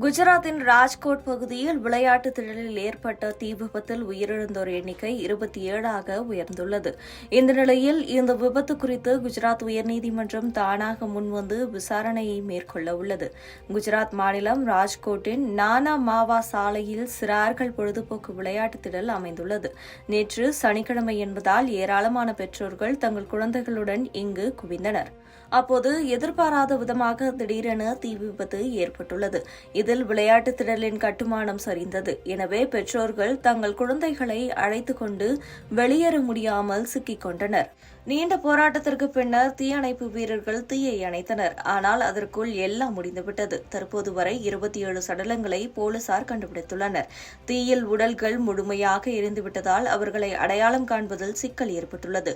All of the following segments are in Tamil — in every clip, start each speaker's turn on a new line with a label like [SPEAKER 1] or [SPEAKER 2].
[SPEAKER 1] குஜராத்தின் ராஜ்கோட் பகுதியில் விளையாட்டு திடலில் ஏற்பட்ட தீ விபத்தில் உயிரிழந்தோர் எண்ணிக்கை 27ஆக உயர்ந்துள்ளது. இந்த நிலையில் இந்த விபத்து குறித்து குஜராத் உயர்நீதிமன்றம் தானாக முன்வந்து விசாரணையை மேற்கொள்ள உள்ளது. குஜராத் மாநிலம் ராஜ்கோட்டின் நானா மாவா சாலையில் சிறார்கள் பொழுதுபோக்கு விளையாட்டு திடல் அமைந்துள்ளது. நேற்று சனிக்கிழமை என்பதால் ஏராளமான பெற்றோர்கள் தங்கள் குழந்தைகளுடன் இங்கு குவிந்தனர். அப்போது எதிர்பாராத விதமாக திடீரென தீ விபத்து ஏற்பட்டுள்ளது. இதில் விளையாட்டு திடலின் கட்டுமானம் சரிந்தது. எனவே பெற்றோர்கள் தங்கள் குழந்தைகளை அழைத்துக் கொண்டு வெளியேற முடியாமல் சிக்கிக் கொண்டனர். நீண்ட போராட்டத்திற்கு பின்னர் தீயணைப்பு வீரர்கள் தீயை அணைத்தனர். ஆனால் அதற்குள் எல்லாம் முடிந்துவிட்டது. தற்போது வரை 27 சடலங்களை போலீசார் கண்டுபிடித்துள்ளனர். தீயில் உடல்கள் முழுமையாக எரிந்துவிட்டதால் அவர்களை அடையாளம் காண்பதில் சிக்கல் ஏற்பட்டுள்ளது.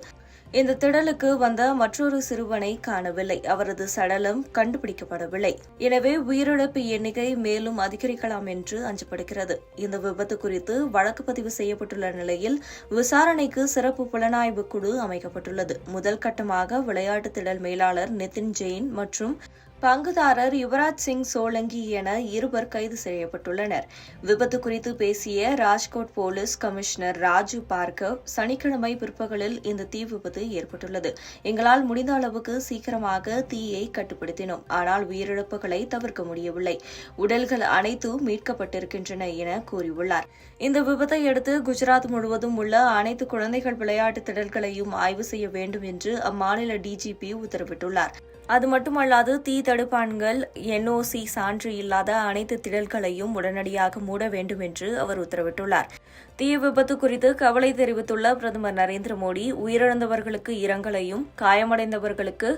[SPEAKER 1] இந்த திடலுக்கு வந்த மற்றொரு சிறுவனை காணவில்லை. அவரது சடலம் கண்டுபிடிக்கப்படவில்லை. எனவே உயிரிழப்பு எண்ணிக்கை மேலும் அதிகரிக்கலாம் என்று அஞ்சப்படுகிறது. இந்த விபத்து குறித்து வழக்கு பதிவு செய்யப்பட்டுள்ள நிலையில் விசாரணைக்கு சிறப்பு புலனாய்வு குழு அமைக்கப்பட்டுள்ளது. முதல் கட்டமாக விளையாட்டு திடல் மேலாளர் நிதின் ஜெயின் மற்றும் பங்குதாரர் யுவராஜ் சிங் சோலங்கி என இருவர் கைது செய்யப்பட்டுள்ளனர். விபத்து குறித்து பேசிய ராஜ்கோட் போலீஸ் கமிஷனர் ராஜு பார்கவ், சனிக்கிழமை பிற்பகலில் இந்த தீ விபத்து ஏற்பட்டுள்ளது. எங்களால் முடிந்த அளவுக்கு சீக்கிரமாக தீயை கட்டுப்படுத்தினோம். ஆனால் உயிரிழப்புகளை தவிர்க்க முடியவில்லை. உடல்கள் அனைத்தும் மீட்கப்பட்டிருக்கின்றன என கூறியுள்ளார். இந்த விபத்தை அடுத்து குஜராத் முழுவதும் உள்ள அனைத்து குழந்தைகள் விளையாட்டு திடல்களையும் ஆய்வு செய்ய வேண்டும் என்று அம்மாநில டிஜிபி உத்தரவிட்டுள்ளார். அது மட்டுமல்லாது தீ தடுப்பான்கள் NOC சான்று இல்லாத அனைத்து திடல்களையும் உடனடியாக மூட வேண்டும் என்று அவர் உத்தரவிட்டுள்ளார். தீ விபத்து குறித்து கவலை தெரிவித்துள்ள பிரதமர் நரேந்திர மோடி, உயிரிழந்தவர்களுக்கு இரங்கலையும் காயமடைந்தவர்களுக்கு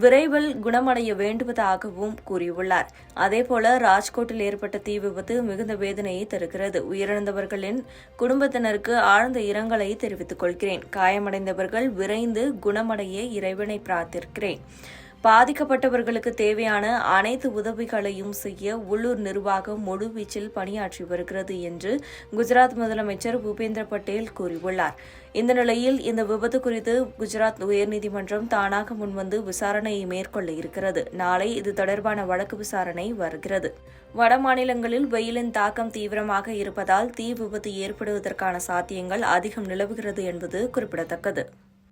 [SPEAKER 1] விரைவில் குணமடைய வேண்டுவதாகவும் கூறியுள்ளார். அதேபோல ராஜ்கோட்டில் ஏற்பட்ட தீ விபத்து மிகுந்த வேதனையை தருகிறது. உயிரிழந்தவர்களின் குடும்பத்தினருக்கு ஆழ்ந்த இரங்கலை தெரிவித்துக் கொள்கிறேன். காயமடைந்தவர்கள் விரைந்து குணமடைய இறைவனை பிரார்த்திக்கிறேன். பாதிக்கப்பட்டவர்களுக்கு தேவையான அனைத்து உதவிகளையும் செய்ய உள்ளூர் நிர்வாகம் முழுவீச்சில் பணியாற்றி வருகிறது என்று குஜராத் முதலமைச்சர் பூபேந்திர பட்டேல் கூறியுள்ளார். இந்த நிலையில் இந்த விபத்து குறித்து குஜராத் உயர்நீதிமன்றம் தானாக முன்வந்து விசாரணையை மேற்கொள்ள இருக்கிறது. நாளை இது தொடர்பான வழக்கு விசாரணை வருகிறது. வட மாநிலங்களில் வெயிலின் தாக்கம் தீவிரமாக இருப்பதால் தீ விபத்து ஏற்படுவதற்கான சாத்தியங்கள் அதிகம் நிலவுகிறது என்பது குறிப்பிடத்தக்கது.